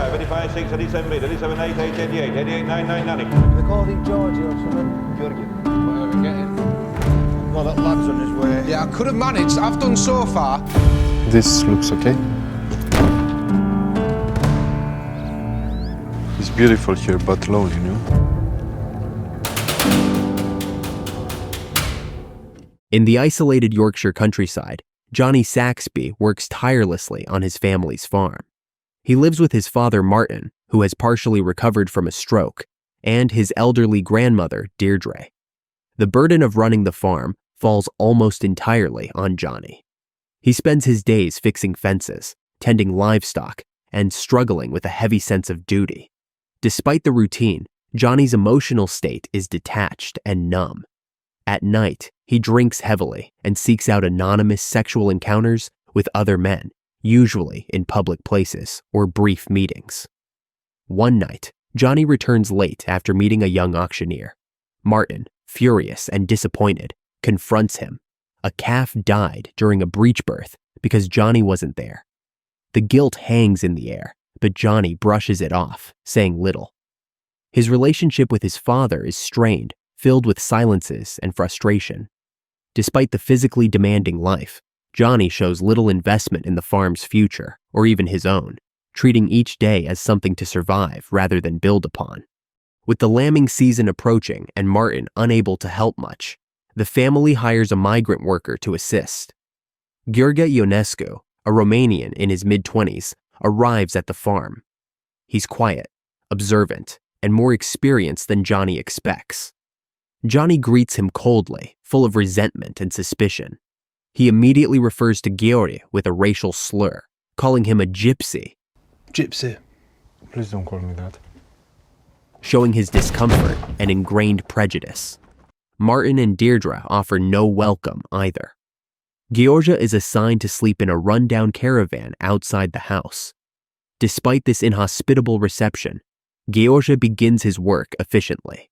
85, 85, 6, 87, 8, 87, 8, 8, 88, 88, 9, 9, 90. They call him Georgie or something. Georgie. Whatever we're getting. Well, that lad's on his way. Yeah, I could have managed. I've done so far. This looks okay. It's beautiful here, but low, you know? In the isolated Yorkshire countryside, Johnny Saxby works tirelessly on his family's farm. He lives with his father, Martin, who has partially recovered from a stroke, and his elderly grandmother, Deirdre. The burden of running the farm falls almost entirely on Johnny. He spends his days fixing fences, tending livestock, and struggling with a heavy sense of duty. Despite the routine, Johnny's emotional state is detached and numb. At night, he drinks heavily and seeks out anonymous sexual encounters with other men, usually in public places or brief meetings. One night, Johnny returns late after meeting a young auctioneer. Martin, furious and disappointed, confronts him. A calf died during a breech birth because Johnny wasn't there. The guilt hangs in the air, but Johnny brushes it off, saying little. His relationship with his father is strained, filled with silences and frustration. Despite the physically demanding life, Johnny shows little investment in the farm's future, or even his own, treating each day as something to survive rather than build upon. With the lambing season approaching and Martin unable to help much, the family hires a migrant worker to assist. Gheorghe Ionescu, a Romanian in his mid-20s, arrives at the farm. He's quiet, observant, and more experienced than Johnny expects. Johnny greets him coldly, full of resentment and suspicion. He immediately refers to Gheorghe with a racial slur, calling him a gypsy. Gypsy. Please don't call me that. Showing his discomfort and ingrained prejudice. Martin and Deirdre offer no welcome either. Gheorghe is assigned to sleep in a rundown caravan outside the house. Despite this inhospitable reception, Gheorghe begins his work efficiently.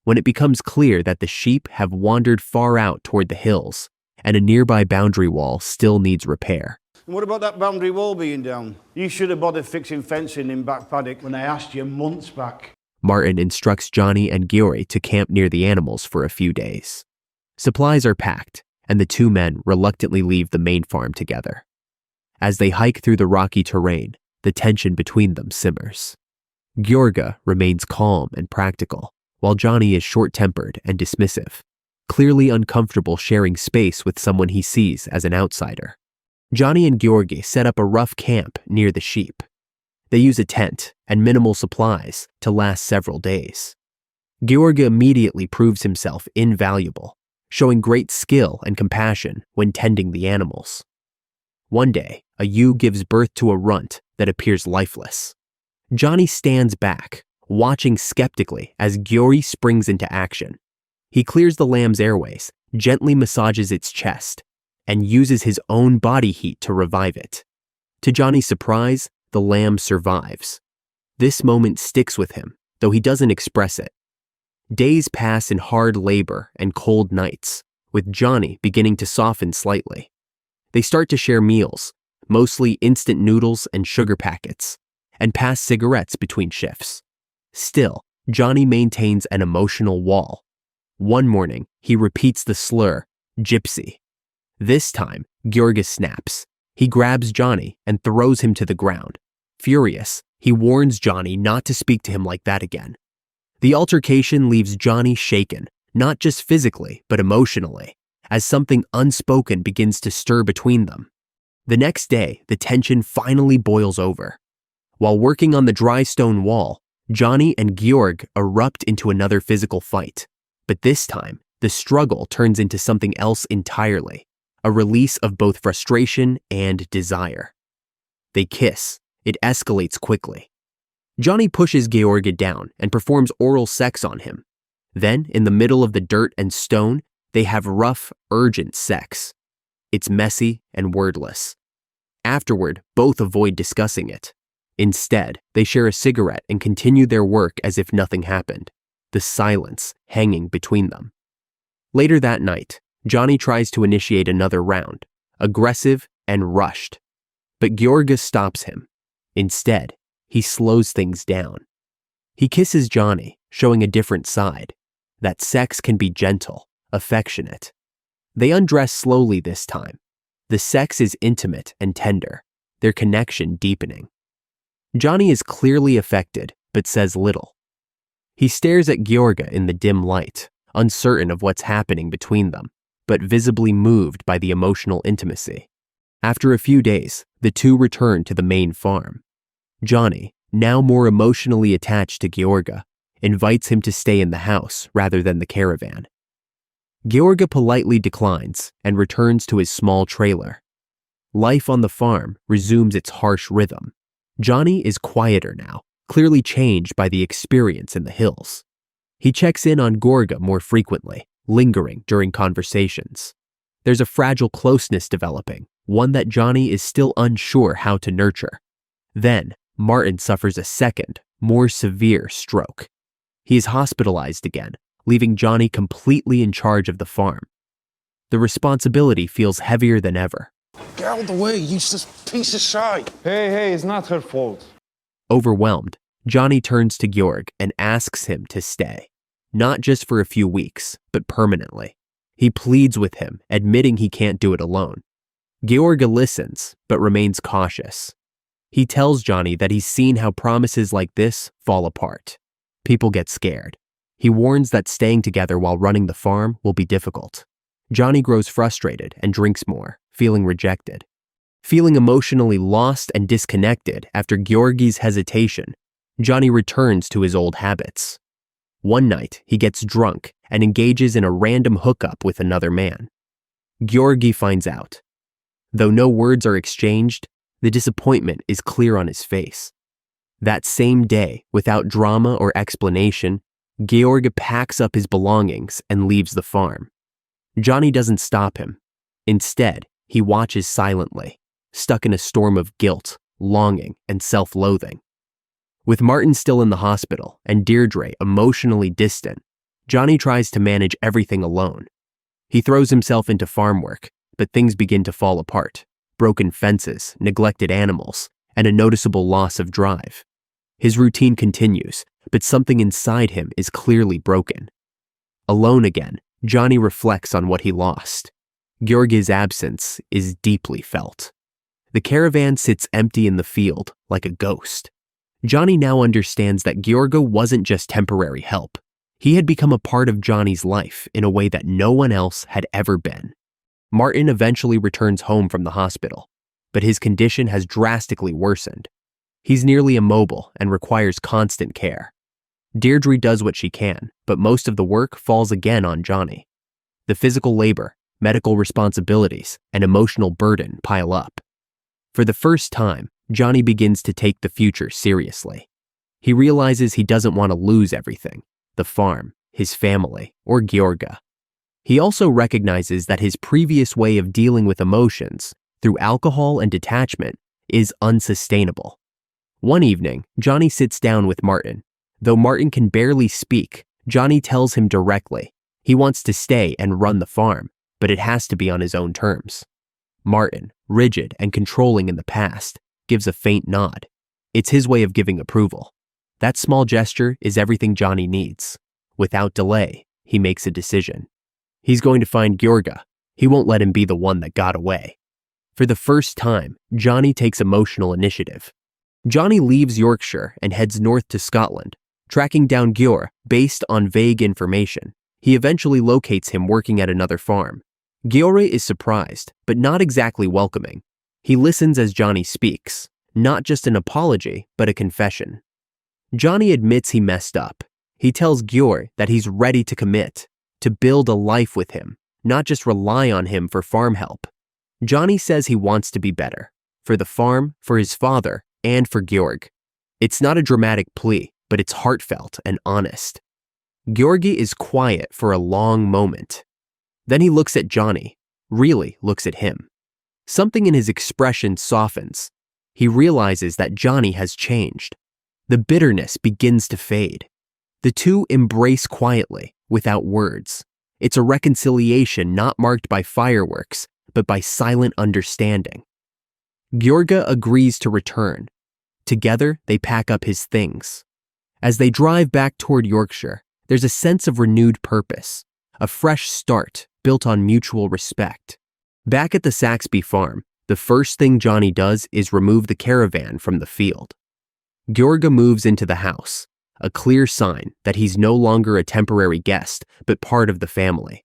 When it becomes clear that the sheep have wandered far out toward the hills and a nearby boundary wall still needs repair. And what about that boundary wall being down? You should have bothered fixing fencing in back paddock when I asked you months back. Martin instructs Johnny and Gheorghe to camp near the animals for a few days. Supplies are packed, and the two men reluctantly leave the main farm together. As they hike through the rocky terrain, the tension between them simmers. Gheorghe remains calm and practical, while Johnny is short-tempered and dismissive, clearly uncomfortable sharing space with someone he sees as an outsider. Johnny and Gheorghe set up a rough camp near the sheep. They use a tent and minimal supplies to last several days. Gheorghe immediately proves himself invaluable, showing great skill and compassion when tending the animals. One day, a ewe gives birth to a runt that appears lifeless. Johnny stands back, watching skeptically as Gheorghe springs into action. He clears the lamb's airways, gently massages its chest, and uses his own body heat to revive it. To Johnny's surprise, the lamb survives. This moment sticks with him, though he doesn't express it. Days pass in hard labor and cold nights, with Johnny beginning to soften slightly. They start to share meals, mostly instant noodles and sugar packets, and pass cigarettes between shifts. Still, Johnny maintains an emotional wall. One morning, he repeats the slur, gypsy. This time, Gheorghe snaps. He grabs Johnny and throws him to the ground. Furious, he warns Johnny not to speak to him like that again. The altercation leaves Johnny shaken, not just physically, but emotionally, as something unspoken begins to stir between them. The next day, the tension finally boils over. While working on the dry stone wall, Johnny and Gheorghe erupt into another physical fight. But this time, the struggle turns into something else entirely, a release of both frustration and desire. They kiss. It escalates quickly. Johnny pushes Gheorghe down and performs oral sex on him. Then, in the middle of the dirt and stone, they have rough, urgent sex. It's messy and wordless. Afterward, both avoid discussing it. Instead, they share a cigarette and continue their work as if nothing happened, the silence hanging between them. Later that night, Johnny tries to initiate another round, aggressive and rushed. But Gheorghe stops him. Instead, he slows things down. He kisses Johnny, showing a different side, that sex can be gentle, affectionate. They undress slowly this time. The sex is intimate and tender, their connection deepening. Johnny is clearly affected, but says little. He stares at Georga in the dim light, uncertain of what's happening between them, but visibly moved by the emotional intimacy. After a few days, the two return to the main farm. Johnny, now more emotionally attached to Georga, invites him to stay in the house rather than the caravan. Georga politely declines and returns to his small trailer. Life on the farm resumes its harsh rhythm. Johnny is quieter now, clearly changed by the experience in the hills. He checks in on Georga more frequently, lingering during conversations. There's a fragile closeness developing, one that Johnny is still unsure how to nurture. Then, Martin suffers a second, more severe stroke. He is hospitalized again, leaving Johnny completely in charge of the farm. The responsibility feels heavier than ever. Get out of the way, you just piece of shite. Hey, it's not her fault. Overwhelmed, Johnny turns to Georg and asks him to stay. Not just for a few weeks, but permanently. He pleads with him, admitting he can't do it alone. Georga listens, but remains cautious. He tells Johnny that he's seen how promises like this fall apart. People get scared. He warns that staying together while running the farm will be difficult. Johnny grows frustrated and drinks more, feeling rejected. Feeling emotionally lost and disconnected after Georgi's hesitation, Johnny returns to his old habits. One night, he gets drunk and engages in a random hookup with another man. Georgi finds out. Though no words are exchanged, the disappointment is clear on his face. That same day, without drama or explanation, Georg packs up his belongings and leaves the farm. Johnny doesn't stop him. Instead, he watches silently, stuck in a storm of guilt, longing, and self-loathing. With Martin still in the hospital and Deirdre emotionally distant, Johnny tries to manage everything alone. He throws himself into farm work, but things begin to fall apart. Broken fences, neglected animals, and a noticeable loss of drive. His routine continues, but something inside him is clearly broken. Alone again, Johnny reflects on what he lost. Georgi's absence is deeply felt. The caravan sits empty in the field, like a ghost. Johnny now understands that Georga wasn't just temporary help. He had become a part of Johnny's life in a way that no one else had ever been. Martin eventually returns home from the hospital, but his condition has drastically worsened. He's nearly immobile and requires constant care. Deirdre does what she can, but most of the work falls again on Johnny. The physical labor, medical responsibilities, and emotional burden pile up. For the first time, Johnny begins to take the future seriously. He realizes he doesn't want to lose everything, the farm, his family, or Georga. He also recognizes that his previous way of dealing with emotions, through alcohol and detachment, is unsustainable. One evening, Johnny sits down with Martin. Though Martin can barely speak, Johnny tells him directly. He wants to stay and run the farm, but it has to be on his own terms. Martin, rigid and controlling in the past, gives a faint nod. It's his way of giving approval. That small gesture is everything Johnny needs. Without delay, he makes a decision. He's going to find Georga. He won't let him be the one that got away. For the first time, Johnny takes emotional initiative. Johnny leaves Yorkshire and heads north to Scotland, tracking down Georg based on vague information. He eventually locates him working at another farm. Georg is surprised, but not exactly welcoming. He listens as Johnny speaks, not just an apology, but a confession. Johnny admits he messed up. He tells Georg that he's ready to commit, to build a life with him, not just rely on him for farm help. Johnny says he wants to be better, for the farm, for his father, and for Georg. It's not a dramatic plea, but it's heartfelt and honest. Georgi is quiet for a long moment. Then he looks at Johnny, really looks at him. Something in his expression softens. He realizes that Johnny has changed. The bitterness begins to fade. The two embrace quietly, without words. It's a reconciliation not marked by fireworks, but by silent understanding. Georga agrees to return. Together, they pack up his things. As they drive back toward Yorkshire, there's a sense of renewed purpose, a fresh start built on mutual respect. Back at the Saxby farm, the first thing Johnny does is remove the caravan from the field. Deirdre moves into the house, a clear sign that he's no longer a temporary guest, but part of the family.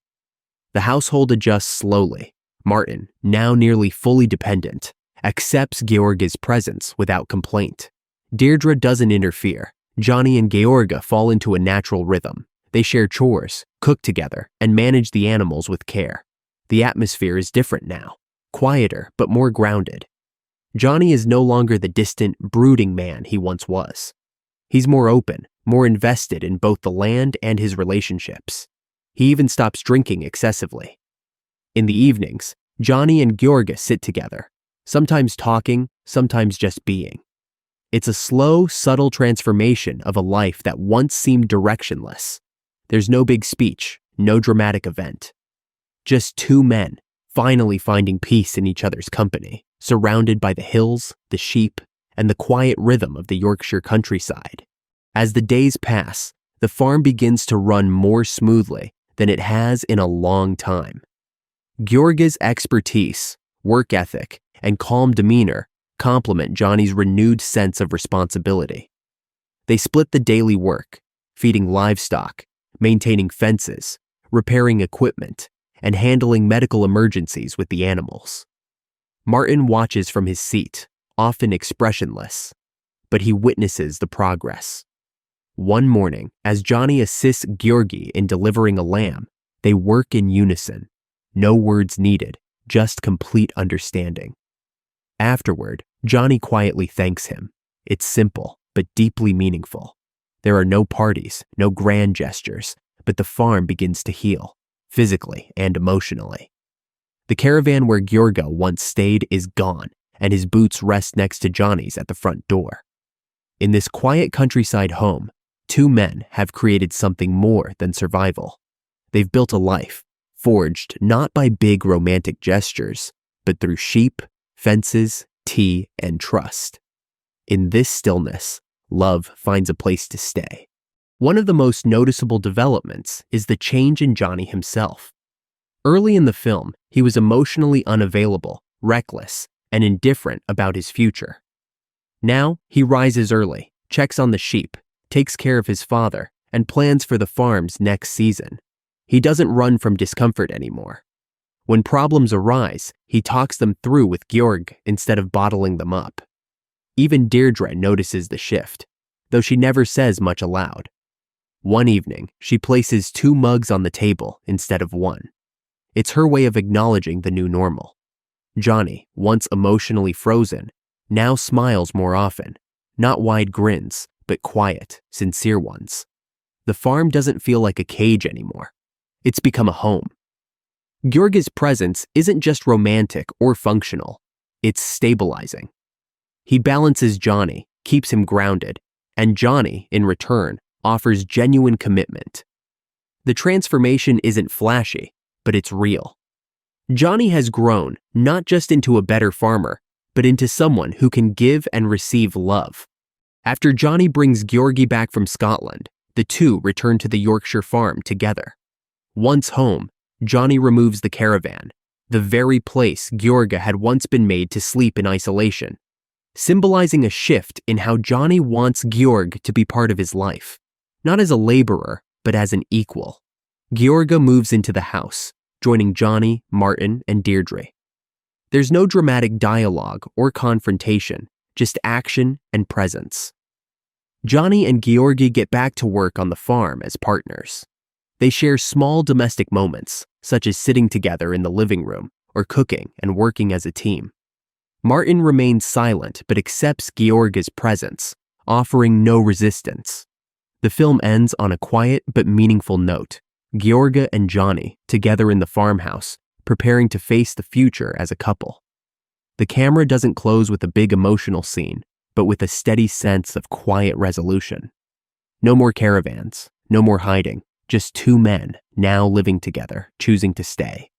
The household adjusts slowly. Martin, now nearly fully dependent, accepts Georg's presence without complaint. Deirdre doesn't interfere. Johnny and Georga fall into a natural rhythm. They share chores, cook together, and manage the animals with care. The atmosphere is different now, quieter but more grounded. Johnny is no longer the distant, brooding man he once was. He's more open, more invested in both the land and his relationships. He even stops drinking excessively. In the evenings, Johnny and Georga sit together, sometimes talking, sometimes just being. It's a slow, subtle transformation of a life that once seemed directionless. There's no big speech, no dramatic event. Just two men, finally finding peace in each other's company, surrounded by the hills, the sheep, and the quiet rhythm of the Yorkshire countryside. As the days pass, the farm begins to run more smoothly than it has in a long time. Georga's expertise, work ethic, and calm demeanor complement Johnny's renewed sense of responsibility. They split the daily work, feeding livestock, maintaining fences, repairing equipment, and handling medical emergencies with the animals. Martin watches from his seat, often expressionless, but he witnesses the progress. One morning, as Johnny assists Georgi in delivering a lamb, they work in unison. No words needed, just complete understanding. Afterward, Johnny quietly thanks him. It's simple, but deeply meaningful. There are no parties, no grand gestures, but the farm begins to heal, physically and emotionally. The caravan where Georga once stayed is gone, and his boots rest next to Johnny's at the front door. In this quiet countryside home, two men have created something more than survival. They've built a life, forged not by big romantic gestures, but through sheep, fences, tea, and trust. In this stillness, love finds a place to stay. One of the most noticeable developments is the change in Johnny himself. Early in the film, he was emotionally unavailable, reckless, and indifferent about his future. Now, he rises early, checks on the sheep, takes care of his father, and plans for the farm's next season. He doesn't run from discomfort anymore. When problems arise, he talks them through with Georg instead of bottling them up. Even Deirdre notices the shift, though she never says much aloud. One evening, she places 2 mugs on the table instead of 1. It's her way of acknowledging the new normal. Johnny, once emotionally frozen, now smiles more often, not wide grins, but quiet, sincere ones. The farm doesn't feel like a cage anymore. It's become a home. Georga's presence isn't just romantic or functional, it's stabilizing. He balances Johnny, keeps him grounded, and Johnny, in return, offers genuine commitment. The transformation isn't flashy, but it's real. Johnny has grown not just into a better farmer, but into someone who can give and receive love. After Johnny brings Georgi back from Scotland, the two return to the Yorkshire farm together. Once home, Johnny removes the caravan, the very place Georga had once been made to sleep in isolation, symbolizing a shift in how Johnny wants Georg to be part of his life, not as a laborer, but as an equal. Georga moves into the house, joining Johnny, Martin, and Deirdre. There's no dramatic dialogue or confrontation, just action and presence. Johnny and Georgi get back to work on the farm as partners. They share small domestic moments, such as sitting together in the living room or cooking and working as a team. Martin remains silent but accepts Georga's presence, offering no resistance. The film ends on a quiet but meaningful note. Georga and Johnny, together in the farmhouse, preparing to face the future as a couple. The camera doesn't close with a big emotional scene, but with a steady sense of quiet resolution. No more caravans, no more hiding, just 2 men now living together, choosing to stay.